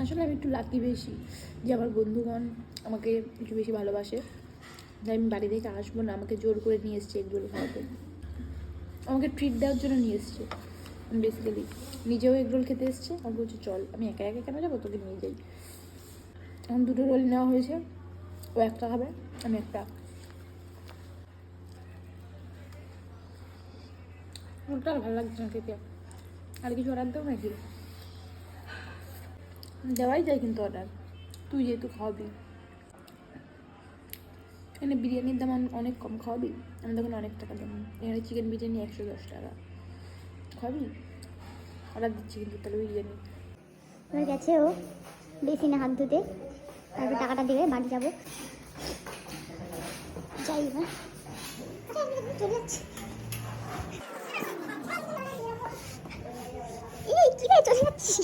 আসলে আমি একটু লাকি বেশি যে আমার বন্ধুগণ আমাকে একটু বেশি ভালোবাসে, তাই আমি বাড়ি থেকে আসবো না, আমাকে জোর করে নিয়ে এসছে এগরোল খাওয়াতে, আমাকে ট্রিট দেওয়ার জন্য নিয়ে এসছে। বেসিক্যালি নিজেও এগরোল খেতে এসছে, আমার বলছে চল, আমি একা একা কেন যাবো, তোকে নিয়ে যাই। এখন 2টো রোল নেওয়া হয়েছে, ও একটা খাবে, আমি একটা। রোলটা আর ভালো লাগছে না খেতে, আর কিছু অর্ডার দেবো নাকি? দেওয়াই যায় কিন্তু অর্ডার, তুই যেহেতু খাওয়াবি। এখানে বিরিয়ানির দাম অনেক কম, খাওয়াবি? আমি তখন অনেক টাকা দাম, এখানে চিকেন বিরিয়ানি 110 টাকা, খাওয়াবি? অর্ডার দিচ্ছি কিন্তু তাহলে বিরিয়ানি। এবার গেছে ও বেসিনে হাত ধুতে, তারপর টাকাটা দেবে, বাড়ি যাবো। যাই এবার, চলে যাচ্ছে। এই কি রে, চলে যাচ্ছিস?